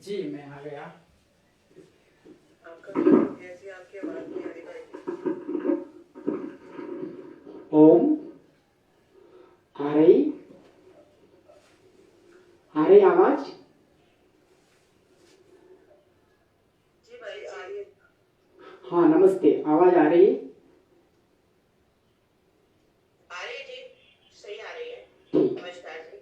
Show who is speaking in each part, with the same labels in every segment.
Speaker 1: जी मैं आ गया।
Speaker 2: आपका कैसी आपकी आवाज नहीं आ रही भाई।
Speaker 1: ओम आ रही आवाज।
Speaker 2: जी भाई आ रही है।
Speaker 1: हाँ नमस्ते, आवाज आ रही है।
Speaker 2: आ रही है जी, सही आ रही है।
Speaker 1: ठीक।
Speaker 2: नमस्कार जी।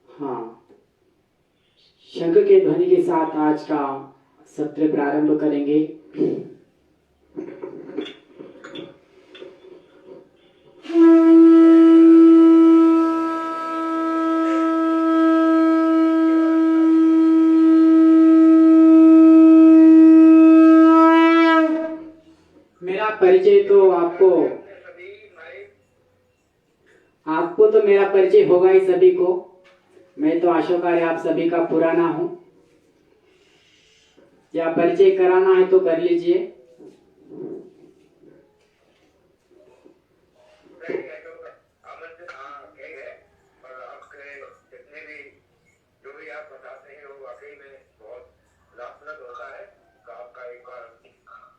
Speaker 1: हाँ, शंख के ध्वनि के साथ आज का सत्र प्रारंभ करेंगे। मेरा परिचय तो आपको तो मेरा परिचय होगा ही सभी को। मैं तो अशोक आर्य आप सभी का पुराना हूँ। या परिचय कराना है तो कर लीजिए।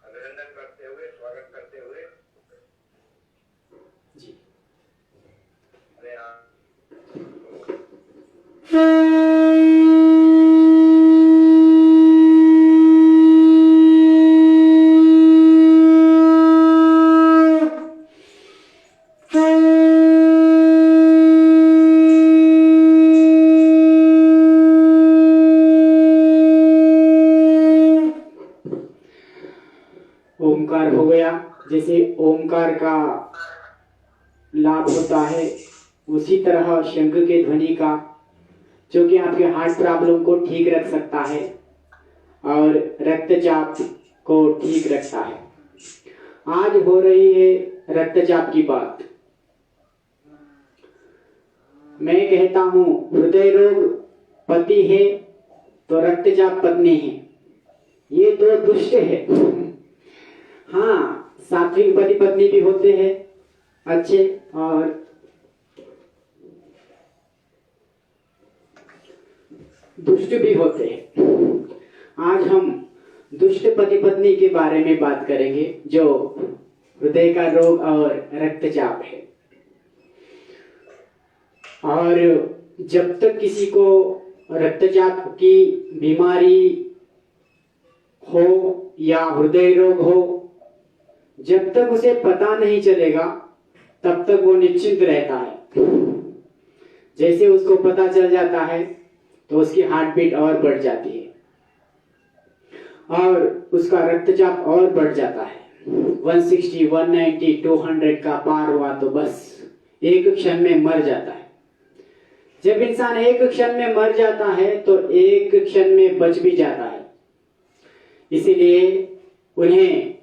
Speaker 2: अभिनंदन करते हुए, स्वागत करते हुए
Speaker 1: जी ओमकार हो गया। जैसे ओमकार का लाभ होता है उसी तरह शंख के ध्वनि का, जो कि आपके हार्ट प्रॉब्लम को ठीक रख सकता है और रक्तचाप को ठीक रखता है। आज हो रही है रक्तचाप की बात। मैं कहता हूँ हृदय रोग पति है तो रक्तचाप पत्नी है। ये दो दुष्ट है। हाँ, सात्विक पति पत्नी भी होते हैं अच्छे, और दुष्ट भी होते हैं। आज हम दुष्ट पति पत्नी के बारे में बात करेंगे, जो हृदय का रोग और रक्तचाप है। और जब तक किसी को रक्तचाप की बीमारी हो या हृदय रोग हो, जब तक उसे पता नहीं चलेगा तब तक वो निश्चिंत रहता है। जैसे उसको पता चल जाता है तो उसकी हार्ट बीट और बढ़ जाती है और उसका रक्तचाप और बढ़ जाता है। 160, 190, 200 का पार हुआ तो बस एक क्षण में मर जाता है। जब इंसान एक क्षण में मर जाता है तो एक क्षण में बच भी जाता है। इसीलिए उन्हें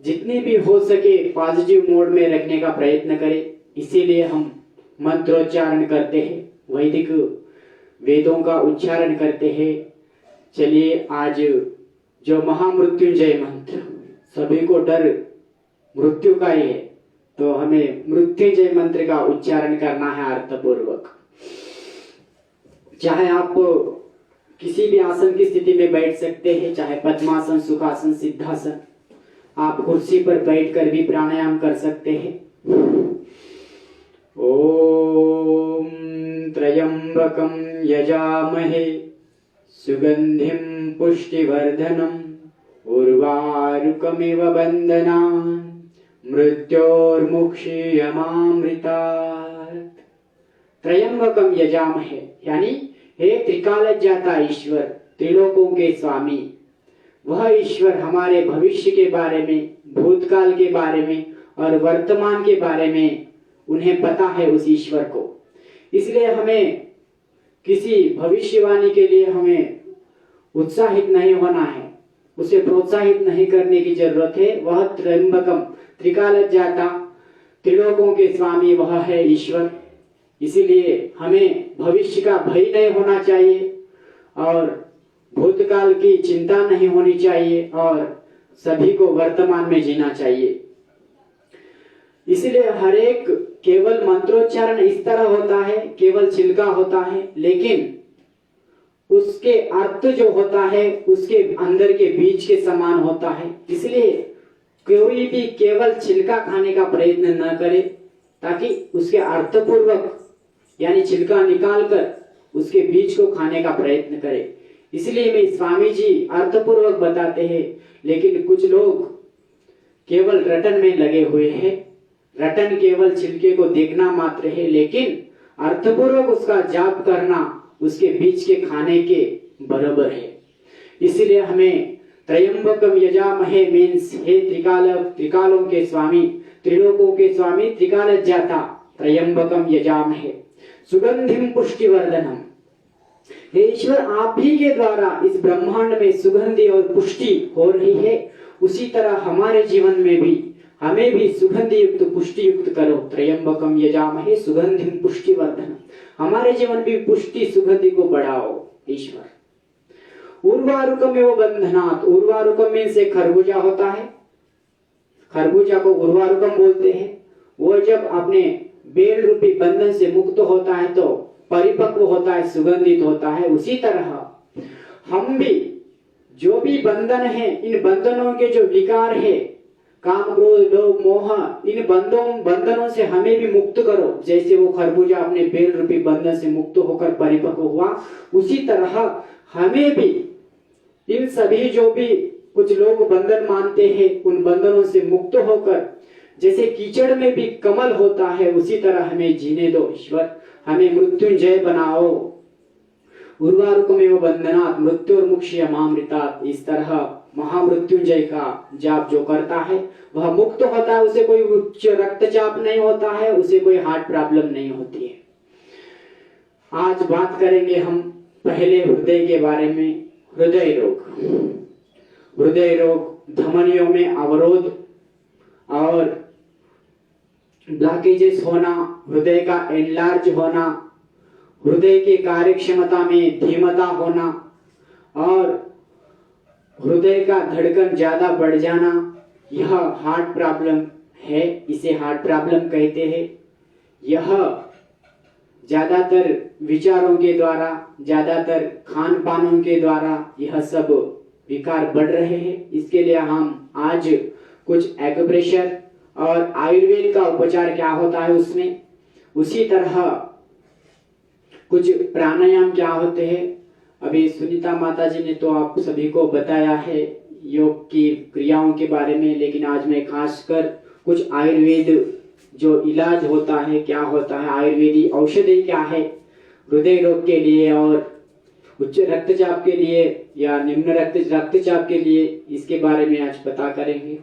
Speaker 1: जितनी भी हो सके पॉजिटिव मोड में रखने का प्रयत्न करें। इसीलिए हम मंत्रोच्चारण करते हैं, वैदिक वेदों का उच्चारण करते हैं। चलिए आज जो महामृत्युंजय मंत्र, सभी को डर मृत्यु का ही है, तो हमें मृत्युंजय मंत्र का उच्चारण करना है अर्थपूर्वक। चाहे आप किसी भी आसन की स्थिति में बैठ सकते हैं, चाहे पद्मासन, सुखासन, सिद्धासन। आप कुर्सी पर बैठकर भी प्राणायाम कर सकते हैं। ओम त्र्यंबकं यजामहे सुगंधिं पुष्टिवर्धनम् उर्वारुकमिव बन्धनान् मृत्योर्मुक्षीयमामृतात्। त्र्यंबकं यजामहे यानी हे त्रिकालज्ञाता ईश्वर, त्रिलोकों के स्वामी, वह ईश्वर हमारे भविष्य के बारे में, भूतकाल के बारे में और वर्तमान के बारे में उन्हें पता है उस ईश्वर को। इसलिए हमें किसी भविष्यवाणी के लिए हमें उत्साहित नहीं होना है, उसे प्रोत्साहित नहीं करने की जरूरत है। वह त्र्यंबकम, त्रिकालज्ञाता, त्रिलोकों के स्वामी वह है ईश्वर। इसीलिए हमें भविष्य का भय नहीं होना चाहिए और भूतकाल की चिंता नहीं होनी चाहिए और सभी को वर्तमान में जीना चाहिए। इसलिए हर एक केवल मंत्रोच्चारण इस तरह होता है, केवल छिलका होता है, लेकिन उसके अर्थ जो होता है उसके अंदर के बीज के समान होता है। इसलिए कोई भी केवल छिलका खाने का प्रयत्न न करे, ताकि उसके अर्थपूर्वक यानी छिलका निकालकर उसके बीज को खाने का प्रयत्न करे। इसलिए मैं स्वामी जी अर्थपूर्वक बताते हैं, लेकिन कुछ लोग केवल रटन में लगे हुए हैं। रटन केवल छिलके को देखना मात्र है, लेकिन अर्थपूर्वक उसका जाप करना उसके बीज के खाने के बराबर है। इसलिए हमें त्रयंबकम यजामहे मीन्स हे त्रिकालों के स्वामी, त्रिलोकों के स्वामी, त्रिकाल जाता त्रयंबकम यजामहे सुगंधिम पुष्टिवर्धनम। हे ईश्वर, आप ही के द्वारा इस ब्रह्मांड में सुगंधि और पुष्टि हो रही है, उसी तरह हमारे जीवन में भी हमें भी सुगंधि युक्त पुष्टि युक्त करो। त्रयंबकम यजामहे सुगंधिम पुष्टिवर्धनम, हमारे जीवन भी पुष्टि सुगंधि को बढ़ाओ ईश्वर। उर्वारुकम एवं बंधनात्, उर्वारुकम में से खरबूजा होता है, खरबूजा को उर्वारुकम बोलते हैं। वो जब अपने बेल रूपी बंधन से मुक्त होता है तो परिपक्व होता है, सुगंधित होता है। उसी तरह हम भी जो भी बंधन है, इन बंधनों के जो विकार है, काम क्रोध लोभ मोह, इन बंधनों से हमें भी मुक्त करो। जैसे वो खरबूजा अपने बेल रूपी बंधन से मुक्त होकर परिपक्व हुआ, उसी तरह हमें भी इन सभी जो भी कुछ लोग बंधन मानते हैं, उन बंधनों से मुक्त होकर जैसे कीचड़ में भी कमल होता है, उसी तरह हमें जीने दो ईश्वर। हमें मृत्युंजय बनाओ। उर्वारुकमेव बंधनात् मृत्यु और मुक्ष्यमामृतात्, इस तरह महामृत्युंजय का जाप जो करता है वह मुक्त होता है। उसे कोई उच्च रक्तचाप नहीं होता है, उसे कोई हार्ट प्रॉब्लम नहीं होती है। आज बात करेंगे हम पहले हृदय के बारे में। हृदय रोग, हृदय रोग धमनियों में अवरोध और ब्लॉकेजेस होना, हृदय का एनलार्ज होना, हृदय की कार्यक्षमता में धीमता होना और हृदय का धड़कन ज्यादा बढ़ जाना, यह हार्ट प्रॉब्लम है। इसे हार्ट प्रॉब्लम कहते हैं। यह ज्यादातर विचारों के द्वारा, ज्यादातर खान पानों के द्वारा यह सब विकार बढ़ रहे हैं। इसके लिए हम आज कुछ एक्यूप्रेशर और आयुर्वेद का उपचार क्या होता है उसमें, उसी तरह कुछ प्राणायाम क्या होते हैं। अभी सुनीता माता जी ने तो आप सभी को बताया है योग की क्रियाओं के बारे में, लेकिन आज मैं खासकर कुछ आयुर्वेद जो इलाज होता है, क्या होता है, आयुर्वेदी औषधि क्या है हृदय रोग के लिए और उच्च रक्तचाप के लिए या निम्न रक्तचाप के लिए, इसके बारे में आज पता करेंगे।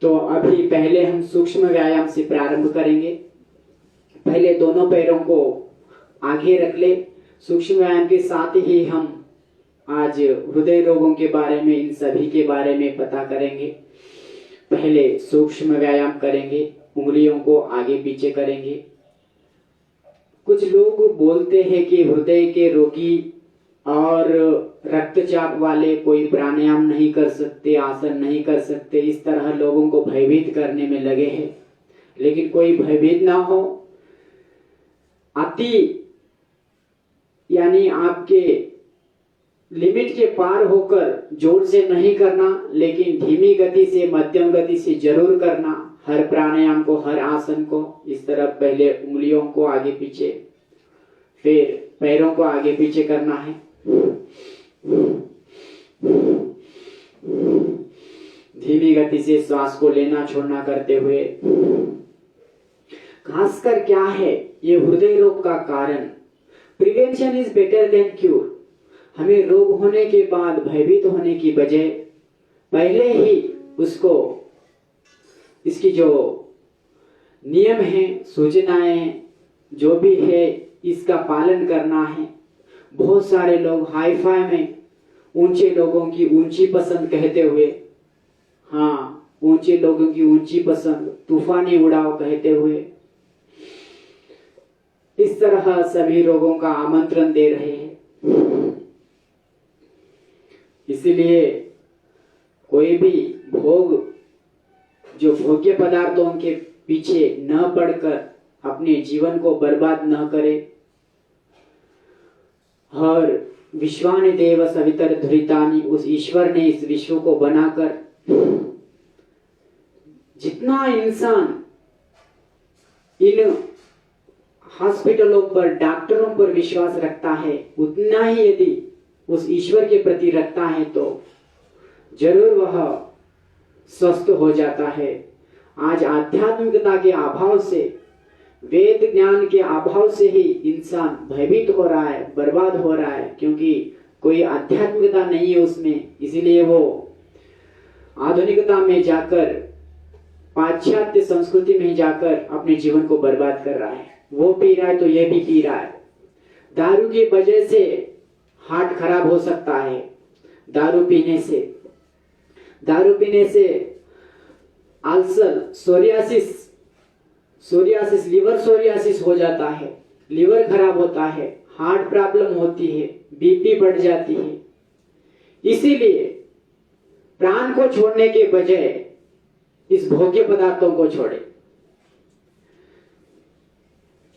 Speaker 1: तो अभी पहले हम सूक्ष्म व्यायाम से प्रारंभ करेंगे। पहले दोनों पैरों को आगे रख ले। सूक्ष्म व्यायाम के साथ ही हम आज हृदय रोगों के बारे में, इन सभी के बारे में पता करेंगे। पहले सूक्ष्म व्यायाम करेंगे, उंगलियों को आगे पीछे करेंगे। कुछ लोग बोलते हैं कि हृदय के रोगी और रक्तचाप वाले कोई प्राणायाम नहीं कर सकते, आसन नहीं कर सकते, इस तरह लोगों को भयभीत करने में लगे हैं। लेकिन कोई भयभीत ना हो। अति यानी आपके लिमिट के पार होकर जोर से नहीं करना, लेकिन धीमी गति से, मध्यम गति से जरूर करना। हर प्राणायाम को, हर आसन को इस तरह पहले उंगलियों को आगे पीछे, फिर पैरों को आगे पीछे करना है। धीमी गति से श्वास को लेना छोड़ना करते हुए। खासकर क्या है ये हृदय रोग का कारण, prevention is better than cure. हमें रोग होने के बाद भयभीत होने की बजाय पहले ही उसको, इसकी जो नियम है, सूचनाएं जो भी है, इसका पालन करना है। बहुत सारे लोग हाई फाई में ऊंचे लोगों की ऊंची पसंद कहते हुए, हाँ, ऊंचे लोगों की ऊंची पसंद, तूफानी उड़ाव कहते हुए इस तरह सभी रोगों का आमंत्रण दे रहे हैं। इसलिए कोई भी भोग जो भोग्य पदार्थों के पीछे न पड़कर अपने जीवन को बर्बाद न करे। और विश्वानि देव सवितर धुरितानि, उस ईश्वर ने इस विश्व को बनाकर जितना इंसान इन हॉस्पिटलों पर, डॉक्टरों पर विश्वास रखता है, उतना ही यदि उस ईश्वर के प्रति रखता है तो जरूर वह स्वस्थ हो जाता है। आज आध्यात्मिकता के अभाव से, वेद ज्ञान के अभाव से ही इंसान भयभीत हो रहा है, बर्बाद हो रहा है, क्योंकि कोई आध्यात्मिकता नहीं है उसमें। इसीलिए वो आधुनिकता में जाकर, पाश्चात्य संस्कृति में जाकर अपने जीवन को बर्बाद कर रहा है। वो पी रहा है तो ये भी पी रहा है। दारू की वजह से हार्ट खराब हो सकता है, दारू पीने से अल्सर, सोरियासिस, लिवर सोरियासिस हो जाता है, लिवर खराब होता है, हार्ट प्रॉब्लम होती है, बीपी बढ़ जाती है। इसीलिए प्राण को छोड़ने के बजाय इस भोग्य पदार्थों को छोड़े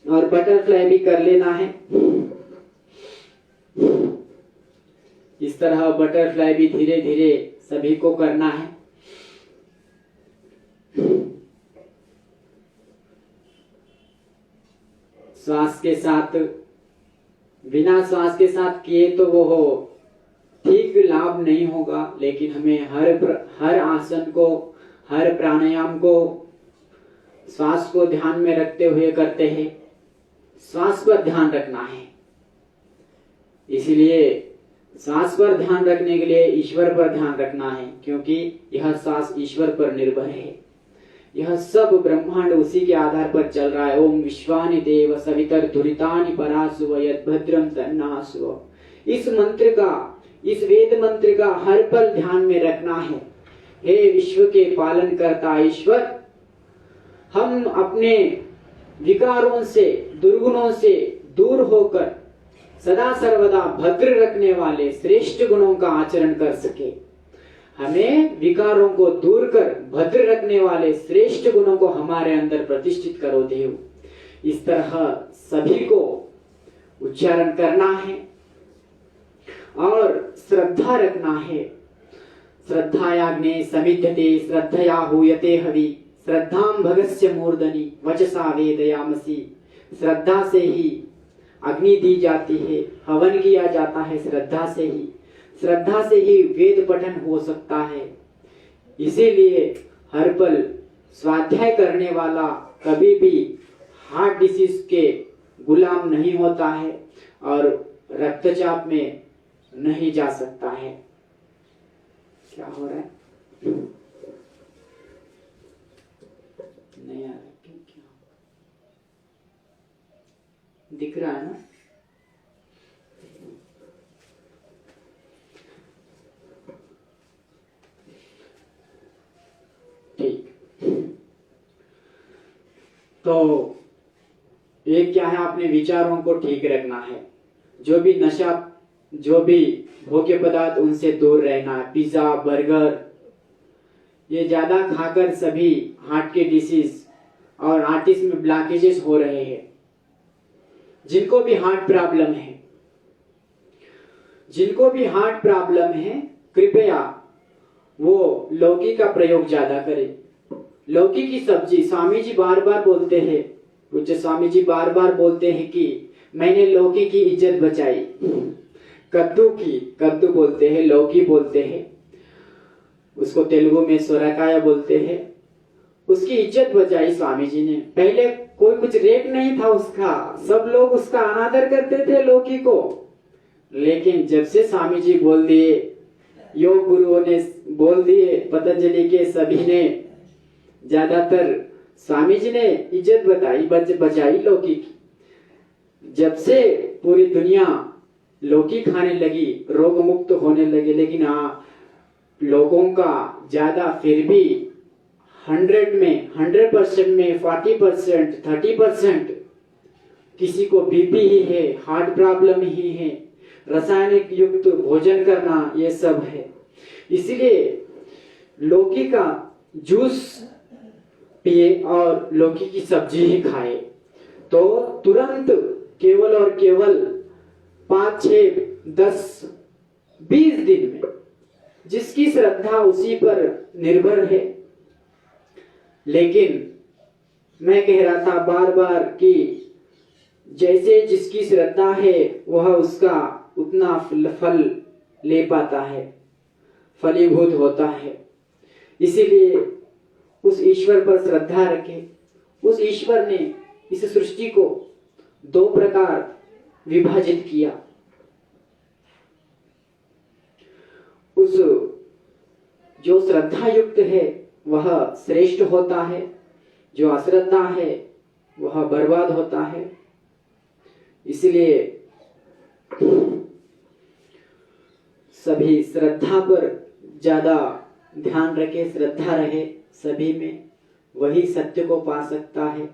Speaker 1: और बटरफ्लाई भी कर लेना है। इस तरह बटरफ्लाई भी धीरे धीरे सभी को करना है। श्वास के साथ, बिना श्वास के साथ किए तो वो ठीक लाभ नहीं होगा, लेकिन हमें हर आसन को, हर प्राणायाम को श्वास को ध्यान में रखते हुए करते हैं। श्वास पर ध्यान रखना है। इसीलिए श्वास पर ध्यान रखने के लिए ईश्वर पर ध्यान रखना है, क्योंकि यह श्वास ईश्वर पर निर्भर है। यह सब ब्रह्मांड उसी के आधार पर चल रहा है। ओम विश्वानि देव सवितर धुरितानि परासुव यद्भद्रम तन्नासुव। इस मंत्र का, इस वेद मंत्र का हर पल ध्यान में रखना है। हे विश्व के पालन करता ईश्वर, हम अपने विकारों से, दुर्गुणों से दूर होकर सदा सर्वदा भद्र रखने वाले श्रेष्ठ गुणों का आचरण कर सके। हमें विकारों को दूर कर भद्र रखने वाले श्रेष्ठ गुणों को हमारे अंदर प्रतिष्ठित करो देव। इस तरह सभी को उच्चारण करना है और श्रद्धा रखना है। श्रद्धायाग्ने समिध्यते श्रद्धया हूयते हवि, श्रद्धां भगस्य मूर्धनि वचसा वेदयामसि। श्रद्धा से ही अग्नि दी जाती है, हवन किया जाता है श्रद्धा से ही। श्रद्धा से ही वेद पठन हो सकता है। इसीलिए हर पल स्वाध्याय करने वाला कभी भी हार्ट डिसीज के गुलाम नहीं होता है और रक्तचाप में नहीं जा सकता है। क्या हो रहा है? नहीं आ रहा क्या? दिख रहा है ना? ठीक। तो एक क्या है, अपने विचारों को ठीक रखना है। जो भी नशा, जो भी भोग्य पदार्थ, उनसे दूर रहना है। पिज्जा, बर्गर ये ज्यादा खाकर सभी हार्ट के डिसीज और आर्टिस में ब्लॉकेजेस हो रहे हैं। जिनको भी हार्ट प्रॉब्लम है, जिनको भी हार्ट प्रॉब्लम है, कृपया वो लौकी का प्रयोग ज्यादा करें। लौकी की सब्जी, स्वामी जी बार बार बोलते हैं, पूज्य स्वामी जी बार बार बोलते हैं कि मैंने लौकी की इज्जत बचाई। कद्दू बोलते हैं, लौकी बोलते हैं, उसको तेलुगु में सोरकाया बोलते हैं। उसकी इज्जत बचाई स्वामी जी ने। पहले कोई कुछ रेट नहीं था उसका, सब लोग उसका अनादर करते थे लौकी को। लेकिन जब से स्वामी जी बोल दिए, योग गुरुओं ने बोल दिए, पतंजलि के सभी ने, ज्यादातर स्वामी जी ने इज्जत बचाई लौकी की। जब से पूरी दुनिया लौकी खाने लगी, रोग मुक्त होने लगे। लेकिन लोगों का ज्यादा फिर भी 100% में 40%, 30% किसी को बीपी ही है, हार्ट प्रॉब्लम ही है, रासायनिक युक्त भोजन करना, ये सब है। इसलिए लौकी का जूस पिए और लौकी की सब्जी ही खाए तो तुरंत केवल और केवल 5, 6, 10, 20 दिन में, जिसकी श्रद्धा उसी पर निर्भर है। लेकिन मैं कह रहा था बार बार कि जैसे जिसकी श्रद्धा है वह उसका उतना फल ले पाता है, फलीभूत होता है। इसीलिए उस ईश्वर पर श्रद्धा रखें। उस ईश्वर ने इस सृष्टि को 2 प्रकार विभाजित किया। उस जो श्रद्धा युक्त है वह श्रेष्ठ होता है, जो अश्रद्धा है वह बर्बाद होता है। इसलिए सभी श्रद्धा पर ज्यादा ध्यान रखे, श्रद्धा रहे सभी में, वही सत्य को पा सकता है।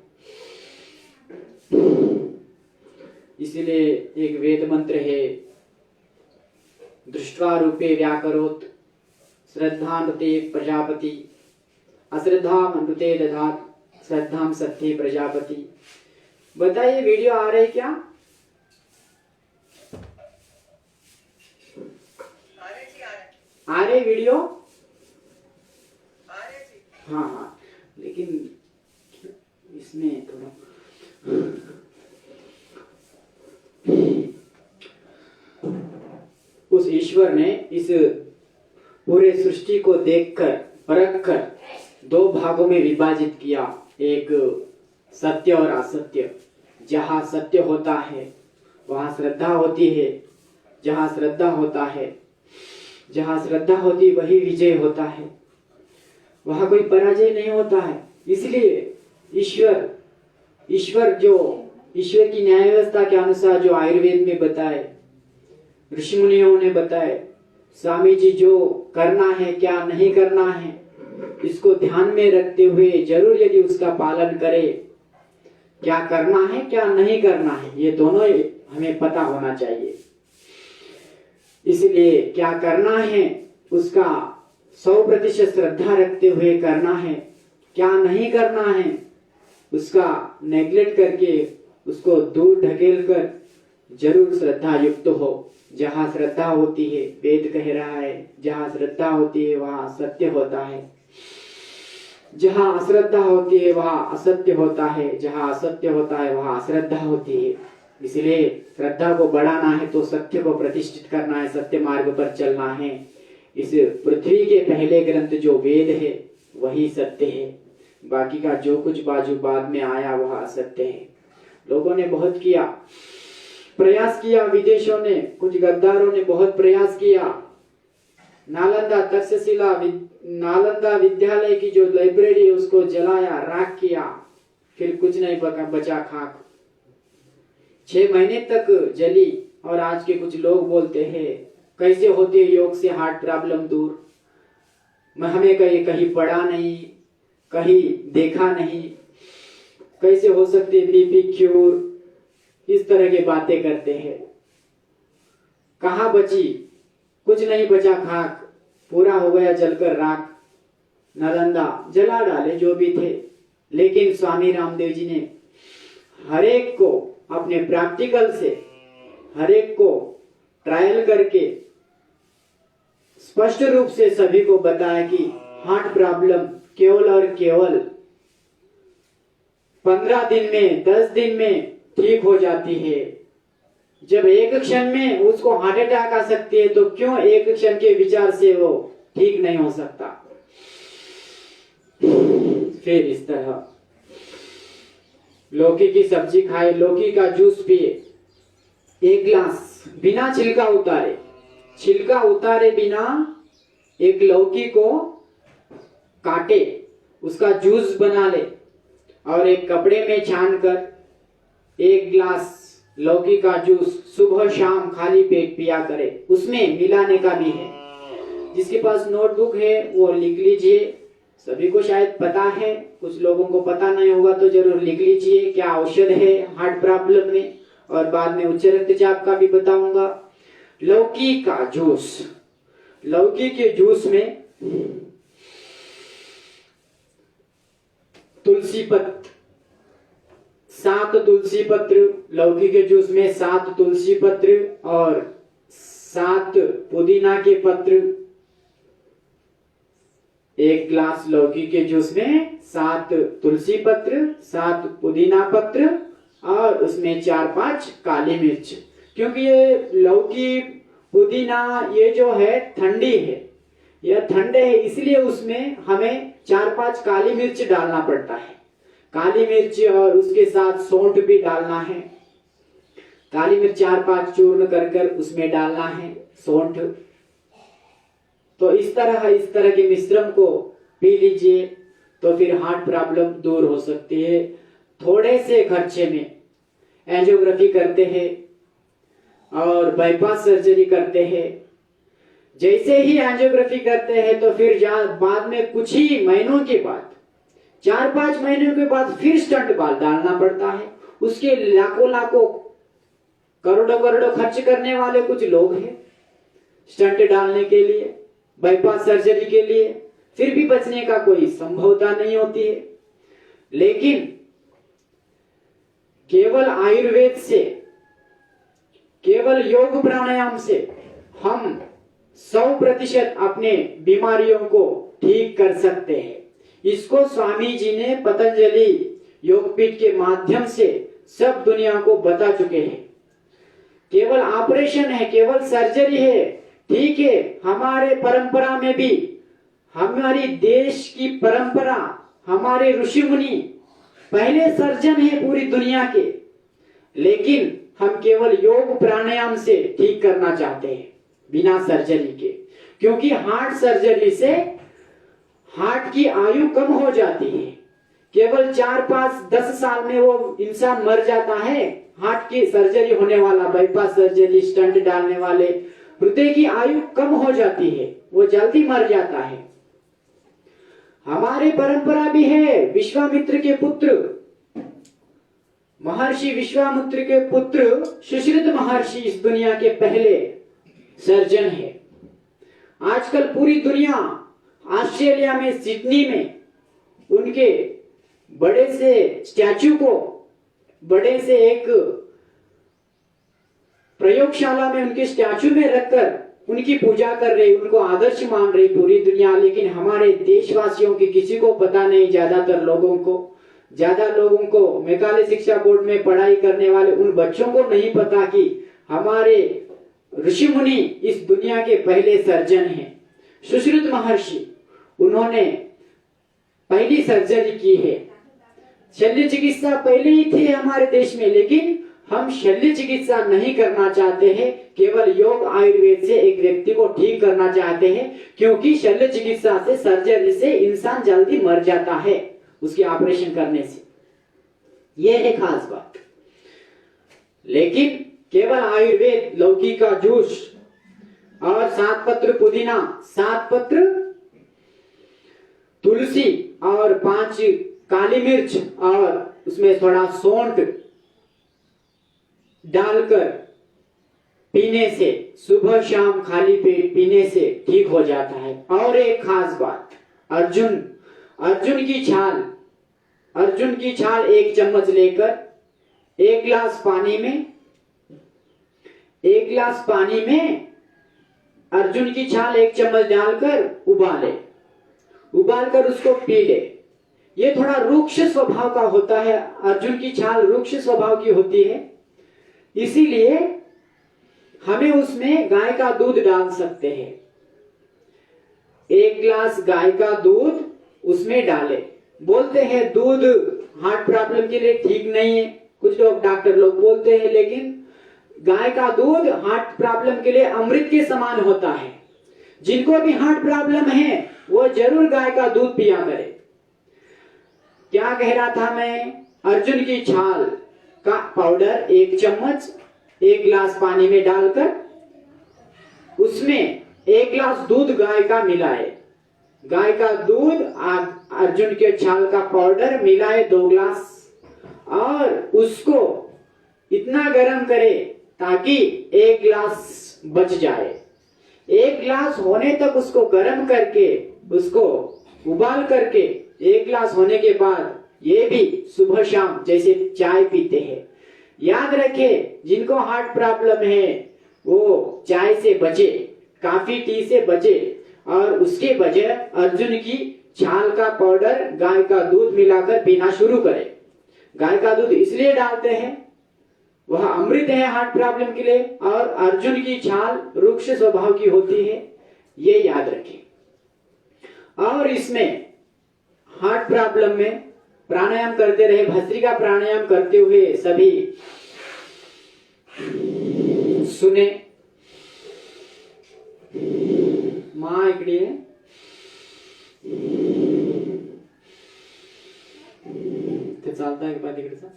Speaker 1: इसलिए एक वेद मंत्र है, दृष्ट्वा रूपे व्याकरोत् श्रद्धान्ते प्रजापति अश्रद्धामन्ते दधात् श्रद्धां सत्ये प्रजापति। बताइए वीडियो आ रही क्या? आ रही वीडियो? हाँ हाँ, लेकिन इसमें थोड़ा उस ईश्वर ने इस पूरे सृष्टि को देखकर, परखकर 2 भागों में विभाजित किया, एक सत्य और असत्य। जहाँ सत्य होता है वहाँ श्रद्धा होती है, जहाँ श्रद्धा होता है, जहाँ श्रद्धा होती वही विजय होता है, वहाँ कोई पराजय नहीं होता है। इसलिए ईश्वर की न्याय व्यवस्था के अनुसार जो आयुर्वेद में बताए, ऋषि मुनियों ने बताए, स्वामी जी जो करना है क्या नहीं करना है, इसको ध्यान में रखते हुए जरूर यदि उसका पालन करे, क्या करना है क्या नहीं करना है ये दोनों हमें पता होना चाहिए। इसलिए क्या करना है उसका 100% श्रद्धा रखते हुए करना है, क्या नहीं करना है उसका नेग्लेक्ट करके उसको दूर ढकेल कर जरूर श्रद्धा युक्त हो। जहाँ श्रद्धा होती है, वेद कह रहा है, जहाँ श्रद्धा होती है वहाँ सत्य होता है, जहाँ अश्रद्धा होती है वहाँ असत्य होता है, जहाँ असत्य होता है वहाँ अश्रद्धा होती है। इसलिए श्रद्धा को बढ़ाना है तो सत्य को प्रतिष्ठित करना है, सत्य मार्ग पर चलना है। इस पृथ्वी के पहले ग्रंथ जो वेद है वही सत्य है, बाकी का जो कुछ बाजू बाद में आया वह असत्य है। लोगों ने बहुत किया, प्रयास किया, विदेशों ने, कुछ गद्दारों ने बहुत प्रयास किया। नालंदा विद्यालय की जो लाइब्रेरी है उसको जलाया, राख किया, फिर कुछ नहीं बचा खाक। 6 महीने तक जली। और आज के कुछ लोग बोलते हैं कैसे होते योग से हार्ट प्रॉब्लम दूर, हमें कहीं पढ़ा नहीं, कहीं देखा नहीं, कैसे हो सकते बीपी क्यूर, इस तरह की बातें करते हैं। कहाँ बची? कुछ नहीं बचा खाक, पूरा हो गया जलकर राख। नालंदा जला डाले जो भी थे। लेकिन स्वामी रामदेव जी ने हर एक को अपने प्रैक्टिकल से, हर एक को ट्रायल करके स्पष्ट रूप से सभी को बताया कि हार्ट प्रॉब्लम केवल और केवल 15 दिन में, 10 दिन में ठीक हो जाती है। जब एक क्षण में उसको हार्ट अटैक आ सकती है तो क्यों एक क्षण के विचार से वो ठीक नहीं हो सकता? फिर इस तरह लौकी की सब्जी खाए, लौकी का जूस पिए, 1 गिलास बिना छिलका उतारे, छिलका उतारे बिना एक लौकी को काटे, उसका जूस बना ले और एक कपड़े में छान कर 1 गिलास लौकी का जूस सुबह शाम खाली पेट पिया करे। उसमें मिलाने का भी है। जिसके पास नोटबुक है वो लिख लीजिए। सभी को शायद पता है, कुछ लोगों को पता नहीं होगा तो जरूर लिख लीजिए क्या औषध है हार्ट प्रॉब्लम में। और बाद में उच्च रक्तचाप का भी बताऊंगा। लौकी का जूस, लौकी के जूस में तुलसी पत्र, 7 तुलसी पत्र, लौकी के जूस में 7 तुलसी पत्र और 7 पुदीना के पत्र। 1 ग्लास लौकी के जूस में 7 तुलसी पत्र, 7 पुदीना पत्र और उसमें 4-5 काली मिर्च। क्योंकि ये लौकी पुदीना ये जो है ठंडी है, यह ठंडे है, इसलिए उसमें हमें 4-5 काली मिर्च डालना पड़ता है। काली मिर्च और उसके साथ सौंठ भी डालना है। काली मिर्च 4-5 चूर्ण कर उसमें डालना है, सौंठ। तो इस तरह के मिश्रण को पी लीजिए तो फिर हार्ट प्रॉब्लम दूर हो सकती है। थोड़े से खर्चे में एंजियोग्राफी करते हैं और बाईपास सर्जरी करते हैं। जैसे ही एंजियोग्राफी करते हैं तो फिर बाद में कुछ ही महीनों के बाद, 4-5 महीनों के बाद फिर स्टंट बाल डालना पड़ता है। उसके लाखों करोड़ों खर्च करने वाले कुछ लोग हैं स्टंट डालने के लिए, बाईपास सर्जरी के लिए, फिर भी बचने का कोई संभावना नहीं होती है। लेकिन केवल आयुर्वेद से, केवल योग प्राणायाम से हम 100% अपने बीमारियों को ठीक कर सकते हैं। इसको स्वामी जी ने पतंजलि योगपीठ के माध्यम से सब दुनिया को बता चुके हैं। केवल ऑपरेशन है, केवल सर्जरी है, ठीक है। हमारे परंपरा में भी, हमारी देश की परंपरा, हमारे ऋषि मुनि पहले सर्जन है पूरी दुनिया के, लेकिन हम केवल योग प्राणायाम से ठीक करना चाहते हैं बिना सर्जरी के। क्योंकि हार्ट सर्जरी से हार्ट की आयु कम हो जाती है। केवल 4-5-10 साल में वो इंसान मर जाता है। हार्ट की सर्जरी होने वाला, बाईपास सर्जरी, स्टंट डालने वाले, हृदय की आयु कम हो जाती है, वो जल्दी मर जाता है। हमारे परंपरा भी है। विश्वामित्र के पुत्र, महर्षि विश्वामित्र के पुत्र सुश्रुत महर्षि इस दुनिया के पहले सर्जन है। आजकल पूरी दुनिया, ऑस्ट्रेलिया में सिडनी में उनके बड़े से स्टैचू को, बड़े से एक प्रयोगशाला में उनके स्टैचू में रखकर उनकी पूजा कर रही, उनको आदर्श मान रही पूरी दुनिया। लेकिन हमारे देशवासियों की किसी को पता नहीं, ज्यादा लोगों को मेघालय शिक्षा बोर्ड में पढ़ाई करने वाले उन बच्चों को नहीं पता कि हमारे ऋषि मुनि इस दुनिया के पहले सर्जन हैं। सुश्रुत महर्षि, उन्होंने पहली सर्जरी की है। शल्य चिकित्सा पहले ही थी हमारे देश में, लेकिन हम शल्य चिकित्सा नहीं करना चाहते हैं। केवल योग आयुर्वेद से एक व्यक्ति को ठीक करना चाहते हैं, क्योंकि शल्य चिकित्सा से, सर्जरी से इंसान जल्दी मर जाता है उसके ऑपरेशन करने से। यह है खास बात। लेकिन केवल आयुर्वेद, लौकी का जूस और 7 पत्र पुदीना, 7 पत्र तुलसी और 5 काली मिर्च और उसमें थोड़ा सौंठ डालकर पीने से, सुबह शाम खाली पेट पीने से ठीक हो जाता है। और एक खास बात, अर्जुन की छाल 1 चम्मच लेकर 1 गिलास पानी में अर्जुन की छाल 1 चम्मच डालकर उबालकर उसको पी ले। ये थोड़ा रुक्ष स्वभाव का होता है, अर्जुन की छाल रुक्ष स्वभाव की होती है, इसीलिए हमें उसमें गाय का दूध डाल सकते हैं। 1 गिलास गाय का दूध उसमें डाले। बोलते हैं दूध हार्ट प्रॉब्लम के लिए ठीक नहीं है, कुछ लोग, डॉक्टर लोग बोलते हैं, लेकिन गाय का दूध हार्ट प्रॉब्लम के लिए अमृत के समान होता है। जिनको भी हार्ट प्रॉब्लम है वो जरूर गाय का दूध पिया करे। क्या कह रहा था मैं? अर्जुन की छाल का पाउडर 1 चम्मच 1 गिलास पानी में डालकर उसमें 1 गिलास दूध गाय का मिलाए। गाय का दूध अर्जुन के छाल का पाउडर मिलाए 2 गिलास, और उसको इतना गर्म करे ताकि 1 गिलास बच जाए। 1 गिलास होने तक उसको गर्म करके, उसको उबाल करके 1 गिलास होने के बाद ये भी सुबह शाम जैसे चाय पीते हैं। याद रखें, जिनको हार्ट प्रॉब्लम है वो चाय से बचे, कॉफी टी से बचे, और उसके बजाय अर्जुन की छाल का पाउडर गाय का दूध मिलाकर पीना शुरू करें। गाय का दूध इसलिए डालते हैं, वह अमृत है हार्ट प्रॉब्लम के लिए, और अर्जुन की छाल रुक्ष स्वभाव की होती है, ये याद रखें। और इसमें हार्ट प्रॉब्लम में प्राणायाम करते रहे, भस्त्रिका प्राणायाम करते हुए सभी सुने। माँ इकडे आहे, ते चालतंय का तिकडचा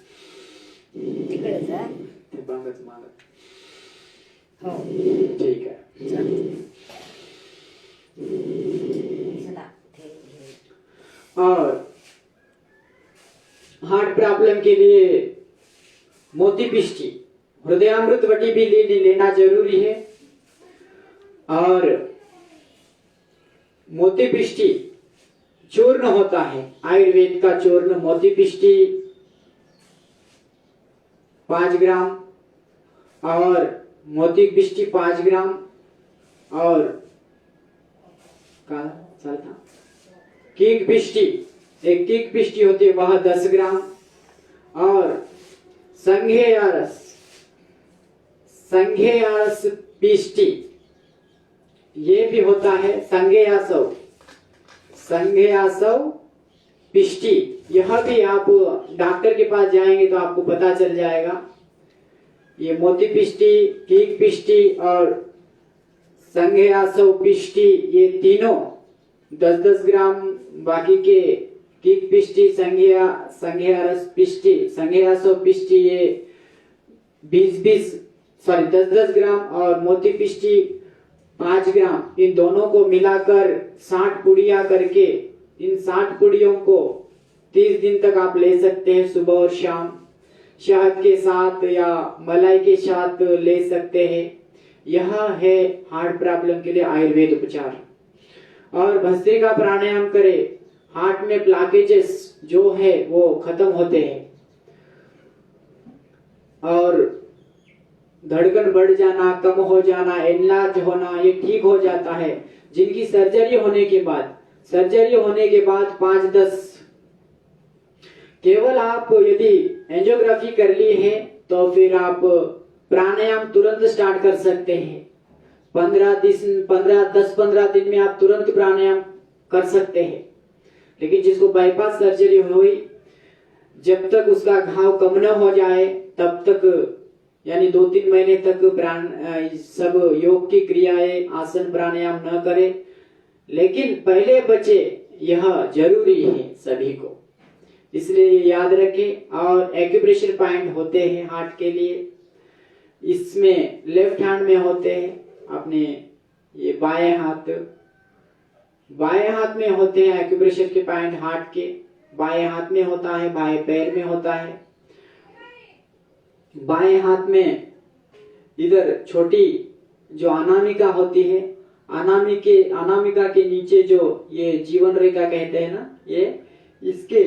Speaker 3: तिकडेच आहे.
Speaker 1: ते बांगच मागत,
Speaker 3: हो
Speaker 1: ठीक आहे।
Speaker 3: चला ते घे.
Speaker 1: और हार्ट प्रॉब्लम के लिए मोती पिष्टी, हृदयामृत वटी भी लेना जरूरी है। और मोती पिष्टी चूर्ण होता है, आयुर्वेद का चूर्ण मोती पिष्टी 5 ग्राम, और मोती पिष्टी 5 ग्राम, और का चलता कीक पिष्टी, एक कीक पिष्टी होती है वह 10 ग्राम, और संघेयरस पिष्टी ये भी होता है, संघेयासव पिष्टी, यह भी आप डॉक्टर के पास जाएंगे तो आपको पता चल जाएगा। ये मोती पिष्टी, कीक पिष्टी और संघेयासव पिष्टी, ये तीनों 10-10 ग्राम, बाकी के कीक पिष्टी, संघेयारस पिष्टी, संघेयासव पिष्टी ये 10-10 ग्राम, और मोती पिष्टी 5 ग्राम, इन दोनों को मिलाकर 60 पुड़िया करके, इन 60 पुड़ियों को 30 दिन तक आप ले सकते हैं, सुबह और शाम शहद के साथ या मलाई के साथ ले सकते हैं। यह है हार्ट प्रॉब्लम के लिए आयुर्वेद उपचार। और भस्त्रिका प्राणायाम करें, हार्ट में ब्लॉकेजेस जो है वो खत्म होते हैं, और धड़कन बढ़ जाना, कम हो जाना, एनलार्ज होना, ये ठीक हो जाता है। जिनकी सर्जरी होने के बाद 5-10, केवल आप यदि एंजियोग्राफी कर ली है तो फिर आप प्राणायाम तुरंत स्टार्ट कर सकते हैं। 10-15 दिन में आप तुरंत प्राणायाम कर सकते हैं। लेकिन जिसको बाईपास सर्जरी हुई, जब तक उसका घाव कम न हो जाए तब तक, यानी 2-3 महीने तक सब योग की क्रियाएं, आसन, प्राणायाम न करें। लेकिन पहले बचे, यह जरूरी है सभी को, इसलिए याद रखें। और एक्यूप्रेशर पॉइंट होते हैं हार्ट के लिए, इसमें लेफ्ट हैंड में होते हैं, अपने ये बाएं हाथ में होते हैं एक्यूप्रेशर के पॉइंट हार्ट के, बाएं हाथ में होता है, बाएं पैर में होता है। बाएं हाथ में इधर छोटी जो अनामिका होती है, अनामिका के नीचे जो ये जीवन रेखा कहते हैं ना, ये इसके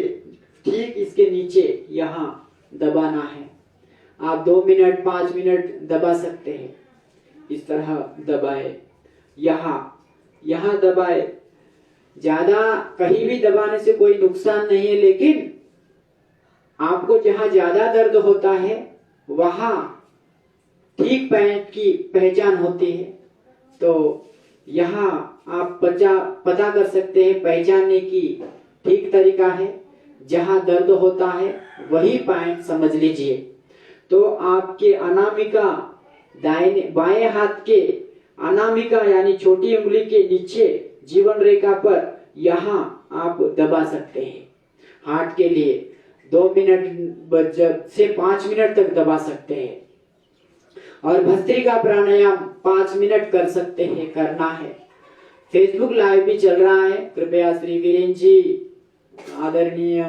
Speaker 1: ठीक इसके नीचे यहाँ दबाना है। आप 2 मिनट 5 मिनट दबा सकते हैं, इस तरह दबाए, यहाँ दबाए। ज्यादा कहीं भी दबाने से कोई नुकसान नहीं है, लेकिन आपको जहां ज्यादा दर्द होता है वहां ठीक पॉइंट की पहचान होती है, तो यहाँ आप पता कर सकते हैं। पहचानने की ठीक तरीका है, जहां दर्द होता है वही पॉइंट समझ लीजिए। तो आपके अनामिका, बाएं हाथ के अनामिका यानी छोटी उंगली के नीचे जीवन रेखा पर यहाँ आप दबा सकते हैं। हार्ट के लिए 2 मिनट से 5 मिनट तक दबा सकते हैं। और भस्त्रिका प्राणायाम 5 मिनट कर सकते हैं, करना है। फेसबुक लाइव भी चल रहा है, कृपया श्री वीरेन जी, आदरणीय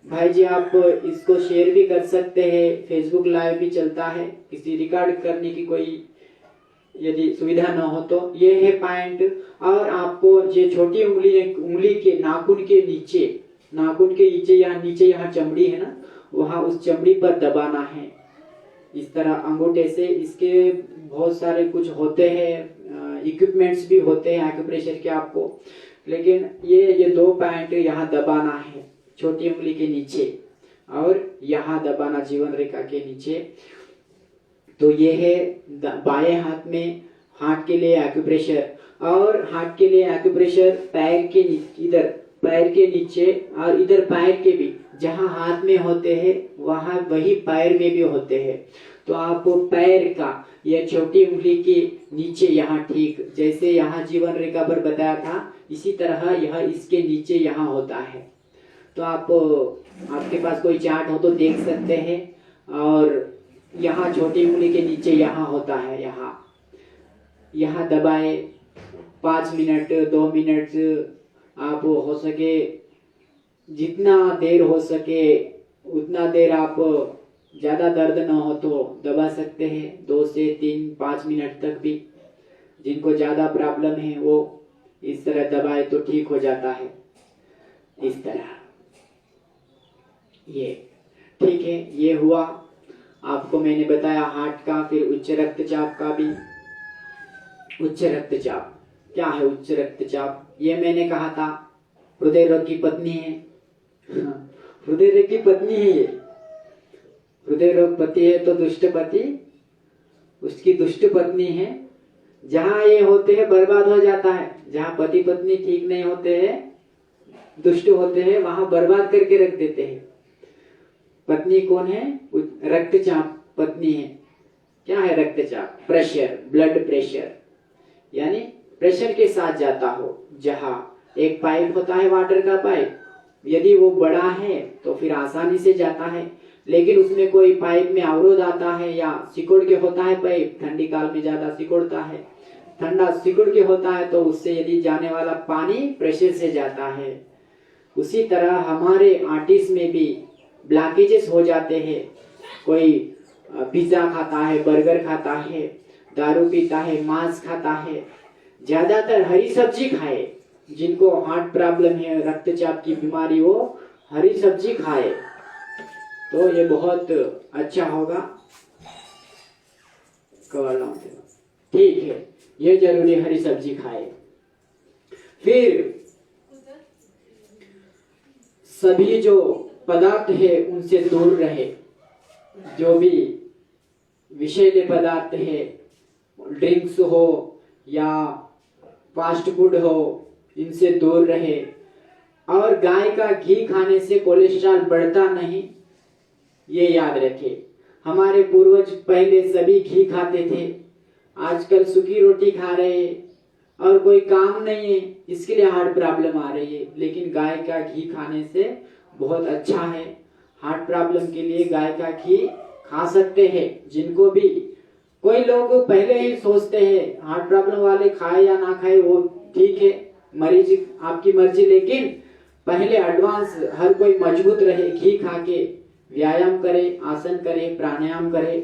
Speaker 1: भाई जी, आप इसको शेयर भी कर सकते हैं। फेसबुक लाइव भी चलता है, किसी रिकॉर्ड करने की कोई यदि सुविधा न हो तो ये है पॉइंट। और आपको ये छोटी उंगली के नाखून के नीचे नाखून के नीचे यहाँ चमड़ी है ना, वहाँ उस चमड़ी पर दबाना है इस तरह अंगूठे से। इसके बहुत सारे कुछ होते हैं, इक्विपमेंट्स भी होते हैं एक्यूप्रेशर के आपको, लेकिन ये 2 पॉइंट यहाँ दबाना है छोटी उंगली के नीचे और यहाँ दबाना जीवन रेखा के नीचे। तो ये है बाएं हाथ में हार्ट के लिए एक्यूप्रेशर। और हार्ट के लिए एक्यूप्रेशर पैर के इधर पैर के नीचे और इधर पैर के भी, जहाँ हाथ में होते हैं वहाँ वही पैर में भी होते हैं। तो आप पैर का यह छोटी उंगली के नीचे यहाँ, ठीक जैसे यहाँ जीवन रेखा पर बताया था, इसी तरह यह इसके नीचे यहाँ होता है। तो आपके पास कोई चार्ट हो तो देख सकते हैं। और यहाँ छोटी उंगली के नीचे यहाँ होता है, यहाँ दबाए 5 मिनट 2 मिनट, आप हो सके जितना देर हो सके उतना देर, आप ज़्यादा दर्द ना हो तो दबा सकते हैं 2 से 3 5 मिनट तक भी। जिनको ज़्यादा प्रॉब्लम है वो इस तरह दबाए तो ठीक हो जाता है, इस तरह। ये ठीक है, ये हुआ आपको मैंने बताया हार्ट का। फिर उच्च रक्तचाप का भी। उच्च रक्तचाप क्या है? उच्च रक्तचाप ये मैंने कहा था हृदय रोग की पत्नी है। हृदय रोग की पत्नी है ये। हृदय रोग पति है तो दुष्ट पति उसकी दुष्ट पत्नी है। जहां ये होते हैं बर्बाद हो जाता है। जहां पति पत्नी ठीक नहीं होते हैं, दुष्ट होते हैं, वहां बर्बाद करके रख देते हैं। पत्नी कौन है? रक्तचाप पत्नी है। क्या है रक्तचाप? प्रेशर, ब्लड प्रेशर, यानी प्रेशर के साथ जाता हो। जहां एक पाइप होता है वाटर का पाइप, यदि वो बड़ा है तो फिर आसानी से जाता है, लेकिन उसमें कोई पाइप में अवरोध आता है या सिकुड़ के होता है पाइप, ठंडी काल में ज्यादा सिकुड़ता है, ठंडा सिकुड़ के होता है तो उससे यदि जाने वाला पानी प्रेशर से जाता है। उसी तरह हमारे आर्टिस्ट में भी ब्लॉकेजेस हो जाते हैं। कोई पिज्जा खाता है, बर्गर खाता है, दारू पीता है, मांस खाता है, ज्यादातर हरी सब्जी खाए। जिनको हार्ट प्रॉब्लम है, रक्तचाप की बीमारी, वो हरी सब्जी खाए तो ये बहुत अच्छा होगा। ठीक है, ये जरूरी हरी सब्जी खाए। फिर सभी जो पदार्थ है उनसे दूर रहे। जो भी विषैले पदार्थ है, ड्रिंक्स हो या फास्ट फूड हो, इनसे दूर रहे। और गाय का घी खाने से कोलेस्ट्रॉल बढ़ता नहीं, ये याद रखे। हमारे पूर्वज पहले सभी घी खाते थे, आजकल सूखी रोटी खा रहे हैं और कोई काम नहीं है, इसके लिए हार्ट प्रॉब्लम आ रही है। लेकिन गाय का घी खाने से बहुत अच्छा है। हार्ट प्रॉब्लम के लिए गाय का घी खा सकते हैं। जिनको भी, कोई लोग पहले ही सोचते हैं हार्ट प्रॉब्लम वाले खाए या ना खाए वो ठीक है, मरीज आपकी मर्जी, लेकिन पहले एडवांस हर कोई मजबूत रहे, घी खा के व्यायाम करे, आसन करे, प्राणायाम करे,